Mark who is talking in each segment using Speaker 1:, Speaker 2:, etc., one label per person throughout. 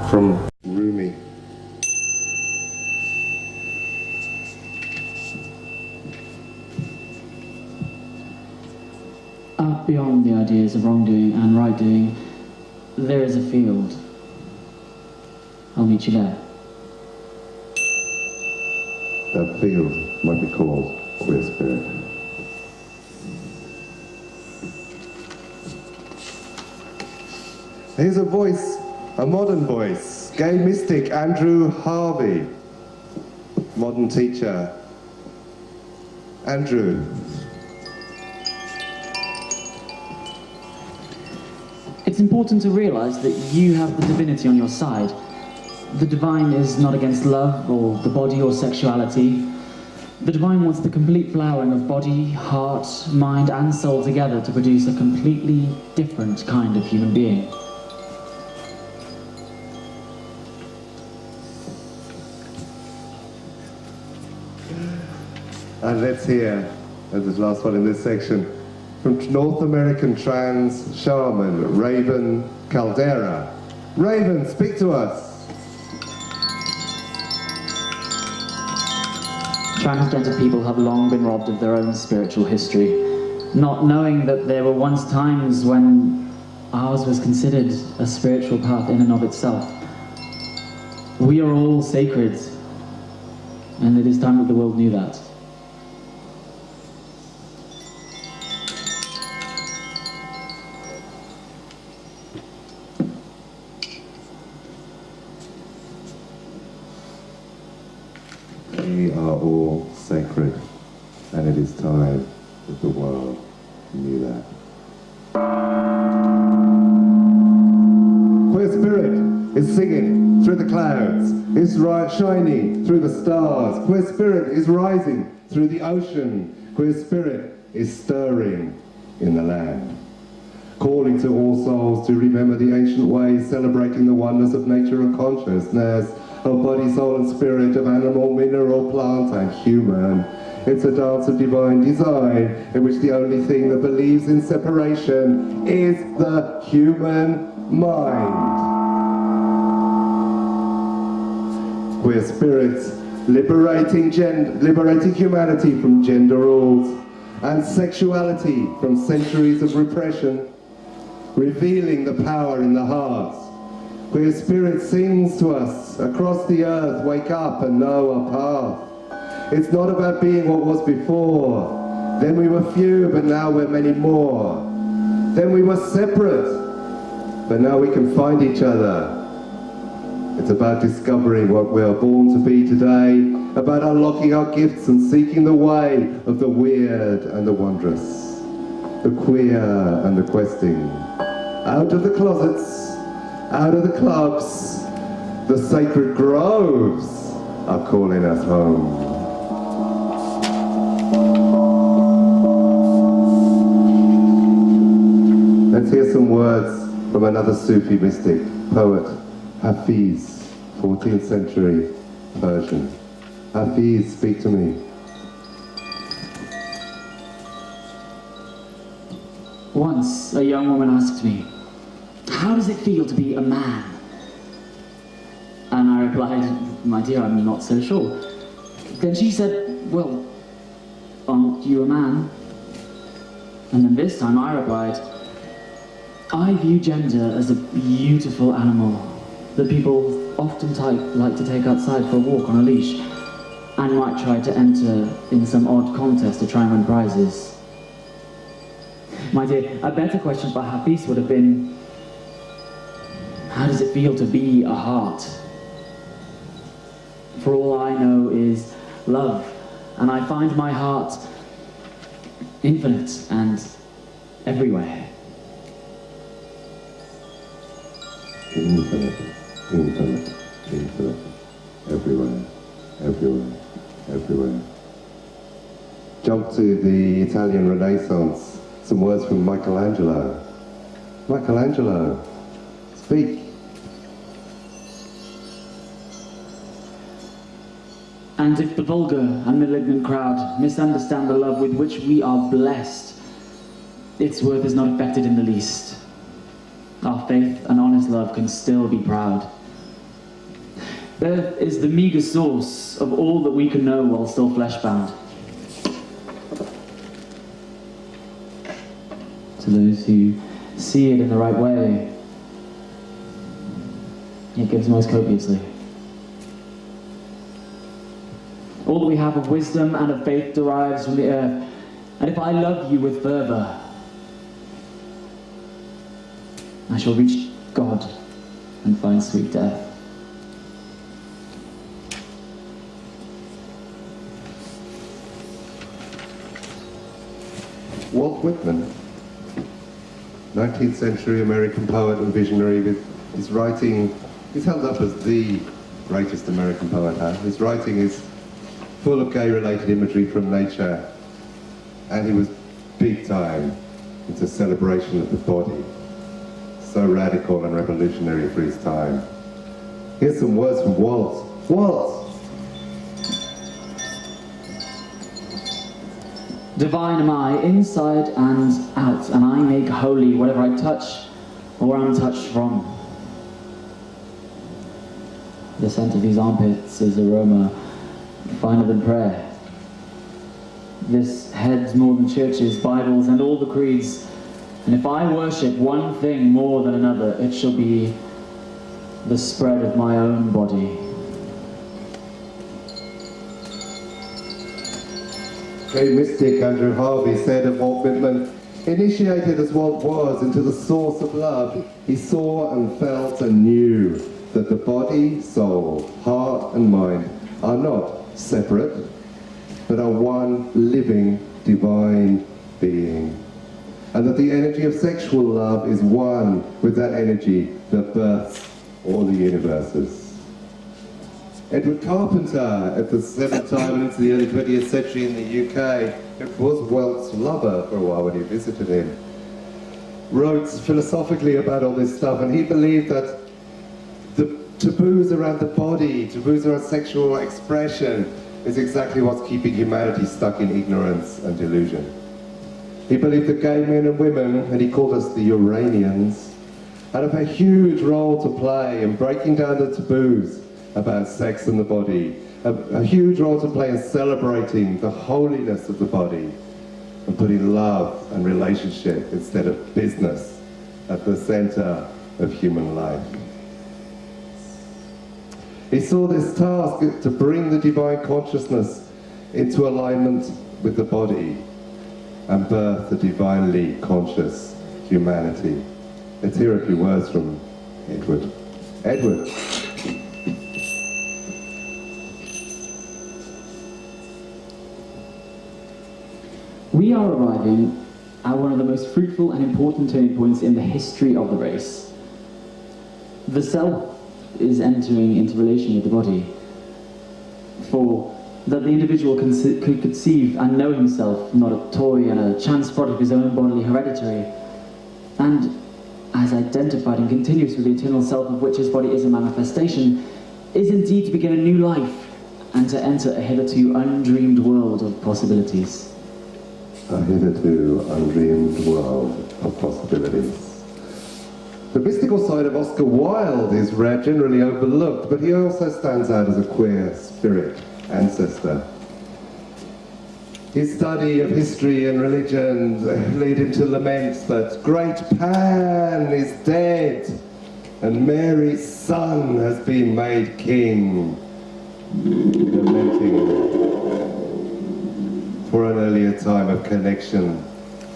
Speaker 1: from Rumi.
Speaker 2: Out beyond the ideas of wrongdoing and right doing, there is a field. I'll meet you there.
Speaker 1: That field might be called queer spirit. Here's a voice, a modern voice, gay mystic Andrew Harvey, modern teacher. Andrew.
Speaker 2: It's important to realize that you have the divinity on your side. The divine is not against love or the body or sexuality. The divine wants the complete flowering of body, heart, mind and soul together to produce a completely different kind of human being.
Speaker 1: And let's hear, as the last one in this section, from North American trans shaman, Raven Caldera. Raven, speak to us.
Speaker 2: Transgender people have long been robbed of their own spiritual history, not knowing that there were once times when ours was considered a spiritual path in and of itself. We are all sacred, and it is time that the world knew that.
Speaker 1: We are all sacred, and it is time that the world knew that. Queer spirit is singing through the clouds, is shining through the stars. Queer spirit is rising through the ocean. Queer spirit is stirring in the land. Calling to all souls to remember the ancient ways, celebrating the oneness of nature and consciousness, of body, soul and spirit, of animal, mineral, plant and human. It's a dance of divine design in which the only thing that believes in separation is the human mind. Queer spirits liberating humanity from gender roles and sexuality from centuries of repression, revealing the power in the heart. Queer spirit sings to us across the earth, wake up and know our path. It's not about being what was before. Then we were few, but now we're many more. Then we were separate, but now we can find each other. It's about discovering what we are born to be today, about unlocking our gifts and seeking the way of the weird and the wondrous, the queer and the questing. Out of the closets, out of the clubs, the sacred groves are calling us home. Let's hear some words from another Sufi mystic, poet, Hafiz, 14th century Persian. Hafiz, speak to me.
Speaker 2: Once, a young woman asked me, "How does it feel to be a man?" And I replied, "My dear, I'm not so sure." Then she said, "Well, aren't you a man?" And then this time I replied, "I view gender as a beautiful animal that people often like to take outside for a walk on a leash and might try to enter in some odd contest to try and win prizes." My dear, a better question for Hafiz would have been, how does it feel to be a heart? For all I know is love, and I find my heart infinite and everywhere.
Speaker 1: Infinite, infinite, infinite, everywhere, everywhere, everywhere. Jump to the Italian Renaissance. Some words from Michelangelo. Michelangelo, speak.
Speaker 2: And if the vulgar and malignant crowd misunderstand the love with which we are blessed, its worth is not affected in the least. Our faith and honest love can still be proud. Birth is the meager source of all that we can know while still flesh-bound. To those who see it in the right way, it gives most copiously. All that we have of wisdom and of faith derives from the earth. And if I love you with fervour, I shall reach God and find sweet death.
Speaker 1: Walt Whitman, 19th century American poet and visionary, with his writing, he's held up as the greatest American poet. His writing is full of gay-related imagery from nature, and he was big time into celebration of the body. So radical and revolutionary for his time. Here's some words from Walt. Walt!
Speaker 2: Divine am I, inside and out, and I make holy whatever I touch or am touched from. The scent of these armpits is aroma finer than prayer. This heads more than churches, Bibles, and all the creeds. And if I worship one thing more than another, it shall be the spread of my own body.
Speaker 1: Great mystic Andrew Harvey said of Walt Whitman, initiated as Walt was into the source of love, he saw and felt and knew that the body, soul, heart and mind are not separate, but are one living divine being. And that the energy of sexual love is one with that energy that births all the universes. Edward Carpenter, at the seventh time and into the early 20th century in the UK, it was Walt's lover for a while when he visited him, wrote philosophically about all this stuff, and he believed that the taboos around the body, taboos around sexual expression, is exactly what's keeping humanity stuck in ignorance and delusion. He believed that gay men and women, and he called us the Uranians, had a huge role to play in breaking down the taboos about sex and the body, a huge role to play in celebrating the holiness of the body and putting love and relationship instead of business at the center of human life. He saw this task to bring the divine consciousness into alignment with the body and birth a divinely conscious humanity. Let's hear a few words from Edward. Edward.
Speaker 2: We are arriving at one of the most fruitful and important turning points in the history of the race. The self is entering into relation with the body, for that the individual could conceive and know himself not a toy and a chance product of his own bodily hereditary, and as identified and continuous with the eternal self of which his body is a manifestation, is indeed to begin a new life and to enter a hitherto undreamed world of possibilities.
Speaker 1: A hitherto undreamed world of possibilities. The mystical side of Oscar Wilde is generally overlooked, but he also stands out as a queer spirit ancestor. His study of history and religion led him to lament that great Pan is dead and Mary's son has been made king, lamenting for an earlier time of connection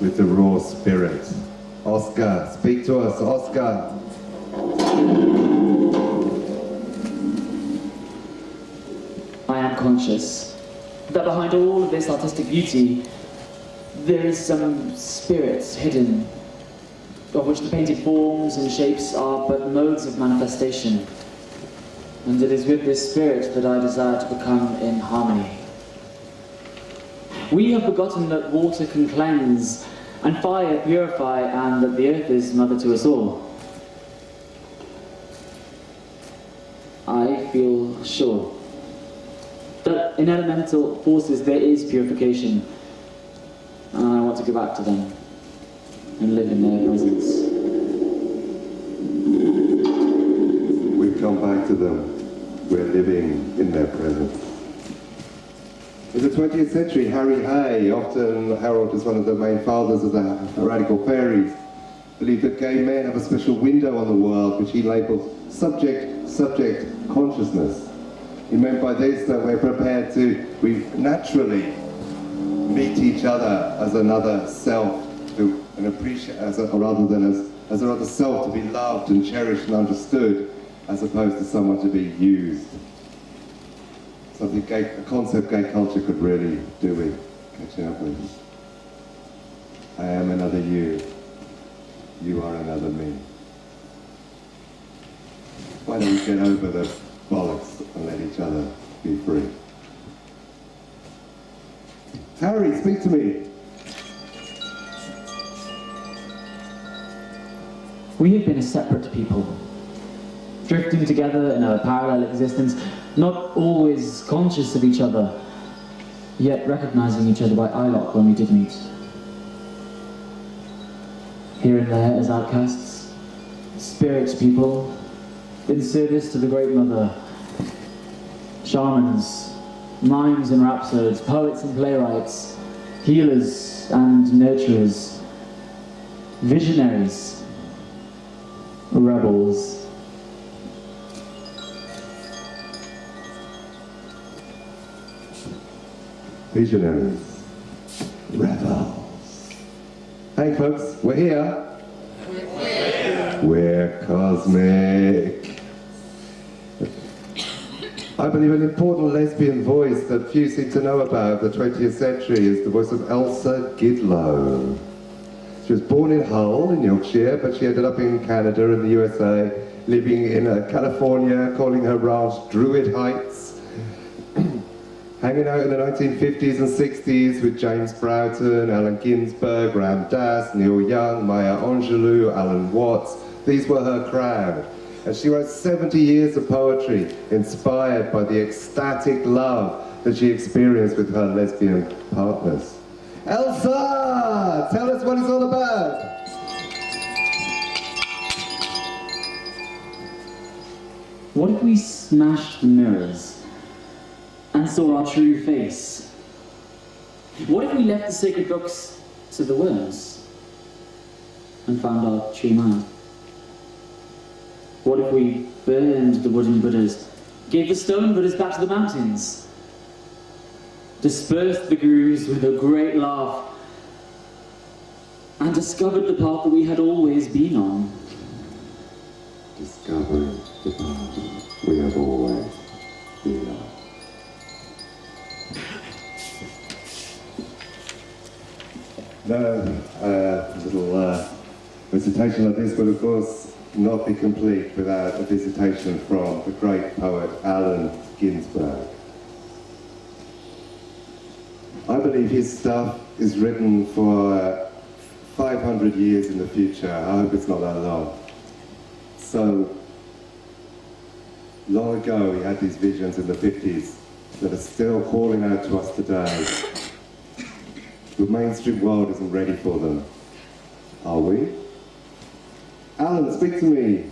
Speaker 1: with the raw spirit. Oscar, speak to us, Oscar.
Speaker 2: I am conscious that behind all of this artistic beauty, there is some spirit hidden, of which the painted forms and shapes are but modes of manifestation. And it is with this spirit that I desire to become in harmony. We have forgotten that water can cleanse and fire purify, and that the earth is mother to us all. I feel sure that in elemental forces there is purification, and I want to go back to them and live in their presence.
Speaker 1: We've come back to them. we're living in their presence. In the 20th century, Harry Hay, often heralded as one of the main fathers of the radical fairies, believed that gay men have a special window on the world, which he labelled subject consciousness. He meant by this that we're prepared to, we naturally meet each other as another self, and appreciate, rather than as another self to be loved and cherished and understood, as opposed to someone to be used. Something a concept gay culture could really do with catching up with. I am another you. You are another me. Why don't we get over the bollocks and let each other be free? Harry, speak to me.
Speaker 2: We have been a separate people, drifting together in a parallel existence, not always conscious of each other, yet recognizing each other by eye lock when we did meet. Here and there as outcasts, spirit people, in service to the Great Mother, shamans, mimes and rhapsodes, poets and playwrights, healers and nurturers, visionaries, rebels.
Speaker 1: Visionaries, rebels. Hey folks, we're here. We're cosmic. I believe an important lesbian voice that few seem to know about the 20th century is the voice of Elsa Gidlow. She was born in Hull in Yorkshire, but she ended up in Canada and the USA, living in California, calling her ranch Druid Heights, hanging out in the 1950s and 60s with James Broughton, Allen Ginsberg, Ram Dass, Neil Young, Maya Angelou, Alan Watts. These were her crowd. And she wrote 70 years of poetry inspired by the ecstatic love that she experienced with her lesbian partners. Elsa! Tell us what it's all about!
Speaker 2: What if we smashed the mirrors and saw our true face? What if we left the sacred books to the worms and found our true mind? What if we burned the wooden Buddhas, gave the stone Buddhas back to the mountains, dispersed the gurus with a great laugh, and discovered the path that we had always been on?
Speaker 1: Discovering the path we have always been on. No, little recitation like this will of course not be complete without a visitation from the great poet Allen Ginsberg. I believe his stuff is written for 500 years in the future. I hope it's not that long. So long ago he had these visions in the 50s that are still calling out to us today. The mainstream world isn't ready for them. Are we? Alan, speak to me.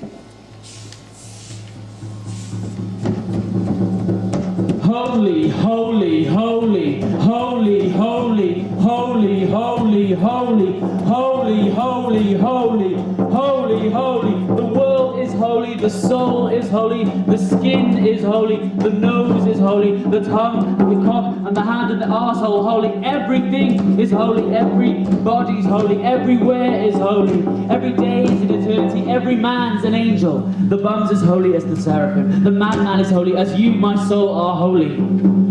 Speaker 2: Holy, holy, holy, holy, holy, holy, holy, holy, holy, holy, holy, holy, holy. The world is holy, the soul is holy, the skin is holy, the nose is holy, the tongue, the cock, and the hand and the arsehole holy. Everything is holy, everybody's holy, everywhere is holy, every day is an eternity, every man's an angel. The bum's as holy as the seraphim, the madman is holy as you, my soul, are holy.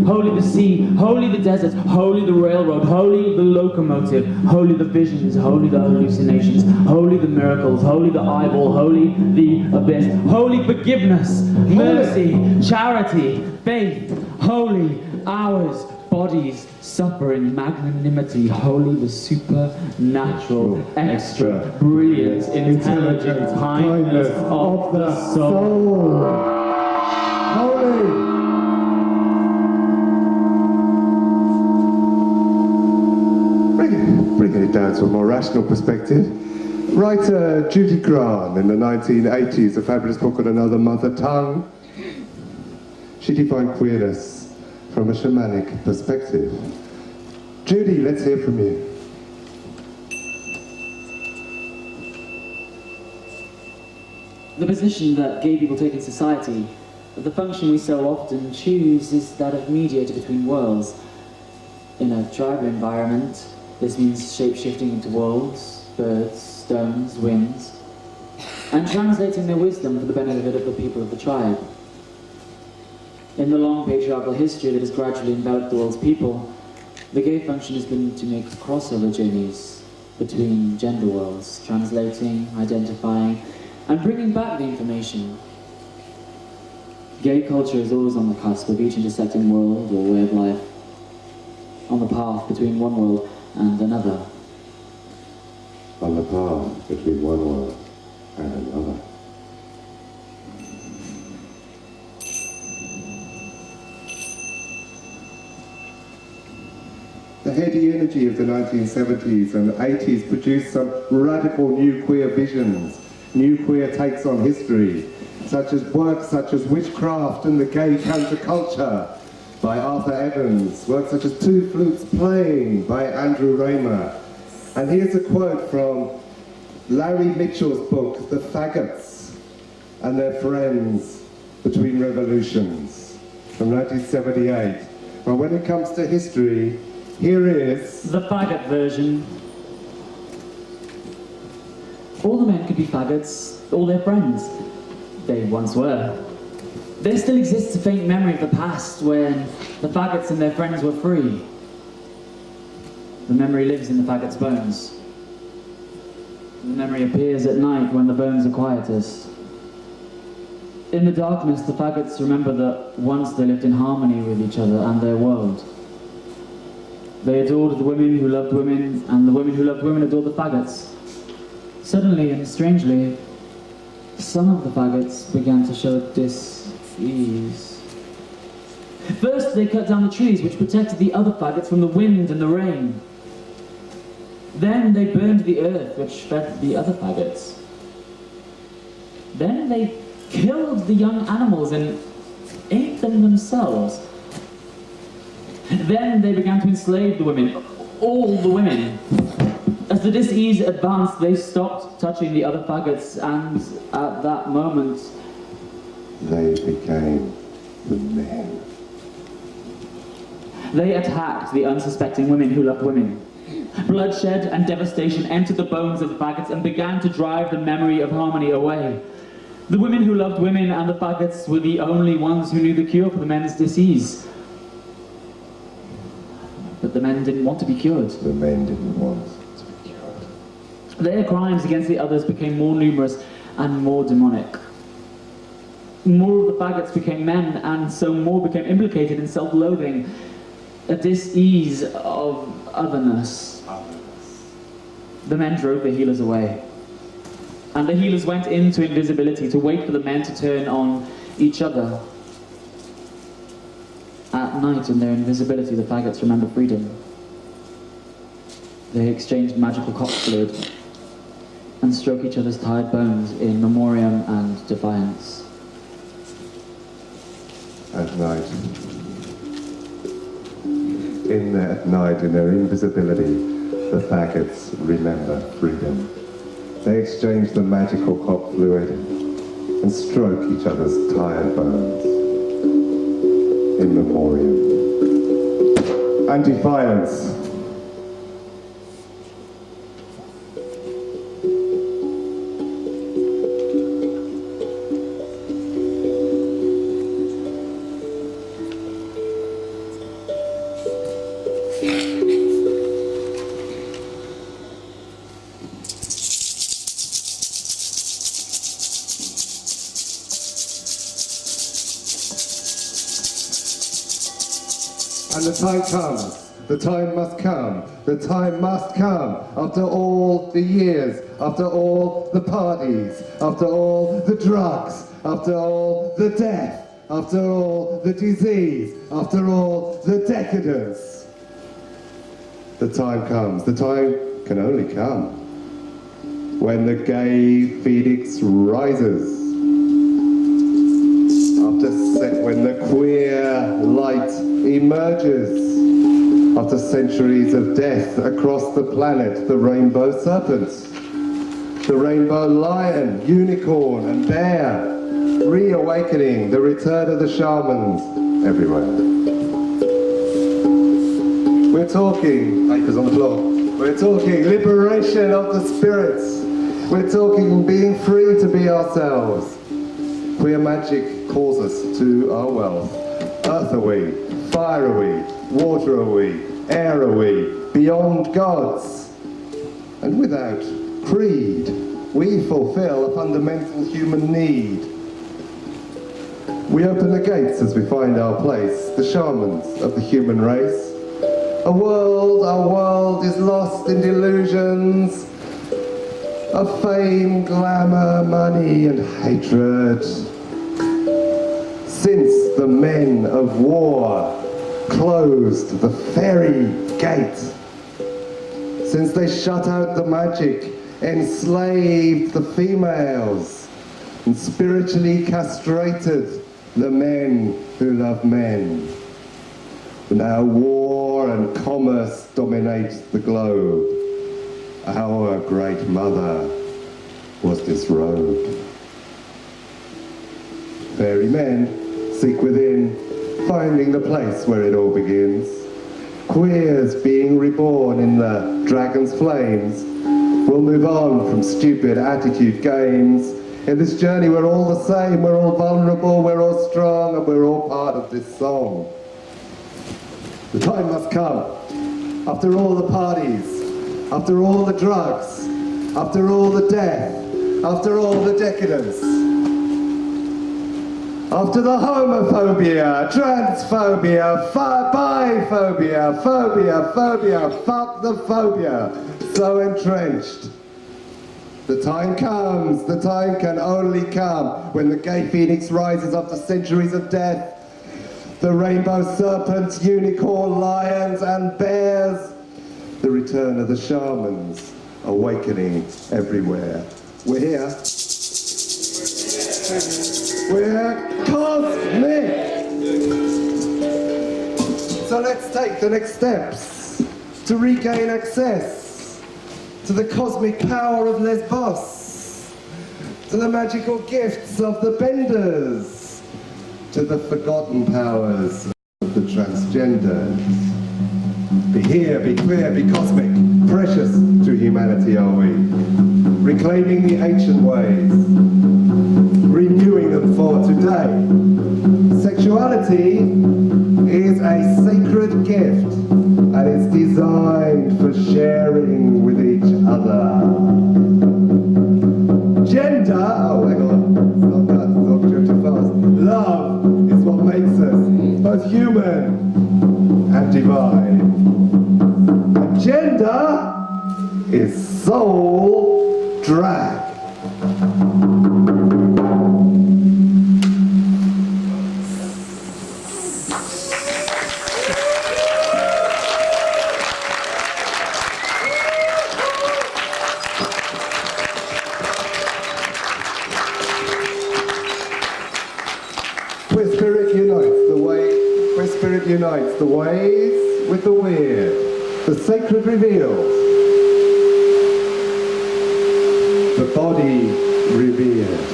Speaker 2: Holy the sea, holy the desert, holy the railroad, holy the locomotive, holy the visions, holy the hallucinations, holy the miracles, holy the eyeball, holy the abyss, holy forgiveness, mercy, charity, faith, holy ours, bodies, suffering, magnanimity, holy the supernatural, extra, brilliant, intelligent, kindness of the soul.
Speaker 1: Holy! Bringing it down to a more rational perspective, writer Judy Grant in the 1980s, a fabulous book on another mother tongue, She defined queerness from a shamanic perspective. Judy, let's hear from you.
Speaker 2: The position that gay people take in society, the function we so often choose, is that of mediator between worlds. In a tribal environment, this means shape-shifting into wolves, birds, stones, winds, and translating their wisdom for the benefit of the people of the tribe. In the long patriarchal history that has gradually enveloped the world's people, the gay function has been to make crossover journeys between gender worlds, translating, identifying, and bringing back the information. Gay culture is always on the cusp of each intersecting world or way of life, on the path between one world and another.
Speaker 1: On the path between one world and another. The heady energy of the 1970s and 80s produced some radical new queer visions, new queer takes on history, such as works such as Witchcraft and the Gay Counterculture by Arthur Evans, works such as Two Flutes Playing by Andrew Raymer. And here's a quote from Larry Mitchell's book, The Faggots and Their Friends Between Revolutions, from 1978. But when it comes to history, here is
Speaker 2: the faggot version. All the men could be faggots, all their friends. They once were. There still exists a faint memory of the past when the faggots and their friends were free. The memory lives in the faggot's bones. The memory appears at night when the bones are quietest. In the darkness, the faggots remember that once they lived in harmony with each other and their world. They adored the women who loved women, and the women who loved women adored the faggots. Suddenly and strangely, some of the faggots began to show dis-ease. First, they cut down the trees which protected the other faggots from the wind and the rain. Then they burned the earth which fed the other faggots. Then they killed the young animals and ate them themselves. Then they began to enslave the women, all the women. As the dis-ease advanced, they stopped touching the other faggots, and at that moment,
Speaker 1: they became the men.
Speaker 2: They attacked the unsuspecting women who loved women. Bloodshed and devastation entered the bones of the faggots and began to drive the memory of harmony away. The women who loved women and the faggots were the only ones who knew the cure for the men's disease. But the men didn't want to be cured.
Speaker 1: The men didn't want to be cured.
Speaker 2: Their crimes against the others became more numerous and more demonic. More of the faggots became men, and so more became implicated in self-loathing, a dis-ease of otherness. The men drove the healers away. And the healers went into invisibility to wait for the men to turn on each other. At night, in their invisibility, the faggots remember freedom. They exchanged magical cock fluid and stroke each other's tired bones in memoriam and defiance.
Speaker 1: At night. At night, in their invisibility, the faggots remember freedom. They exchange the magical cock fluid and stroke each other's tired bones in memoriam and defiance. And the time comes, the time must come, the time must come, after all the years, after all the parties, after all the drugs, after all the death, after all the disease, after all the decadence. The time comes, the time can only come, when the gay phoenix rises, when the queer emerges after centuries of death across the planet, the rainbow serpent, the rainbow lion, unicorn and bear, reawakening, the return of the shamans everywhere. We're talking, papers on the floor, we're talking liberation of the spirits, we're talking being free to be ourselves. Queer magic calls us to our wealth. Earth are we, fire are we, water are we, air are we, beyond gods. And without creed, we fulfill a fundamental human need. We open the gates as we find our place, the shamans of the human race. Our world is lost in delusions of fame, glamour, money and hatred. Since the men of war closed the fairy gate, since they shut out the magic, enslaved the females, and spiritually castrated the men who love men. Now war and commerce dominate the globe. Our great mother was disrobed. Fairy men seek within, finding the place where it all begins. Queers being reborn in the dragon's flames will move on from stupid attitude games. In this journey we're all the same, we're all vulnerable, we're all strong, and we're all part of this song. The time must come, after all the parties, after all the drugs, after all the death, after all the decadence, after the homophobia, transphobia, biphobia, phobia, fuck the phobia, so entrenched. The time comes, the time can only come when the gay phoenix rises after centuries of death. The rainbow serpents, unicorn, lions and bears. The return of the shamans, awakening everywhere. We're here. We're cosmic. So let's take the next steps to regain access to the cosmic power of Lesbos, to the magical gifts of the benders, to the forgotten powers of the transgenders. Be here, be clear, be cosmic, precious to humanity are we, reclaiming the ancient ways, renewing them for today. Sexuality is a sacred gift and it's designed for sharing with each other. Gender, oh hang on, it's not too fast. Love is what makes us both human and divine. And gender is soul drag. Unites the ways with the weird, the sacred revealed, the body revered.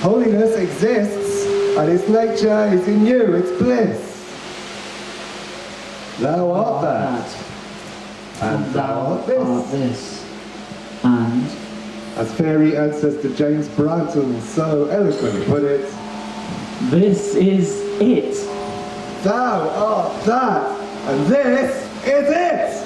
Speaker 1: Holiness exists and its nature is in you, it's bliss. Thou art that, and thou art this.
Speaker 2: And
Speaker 1: as fairy ancestor James Broughton so eloquently put it,
Speaker 2: this is it.
Speaker 1: Thou art that, and this is it!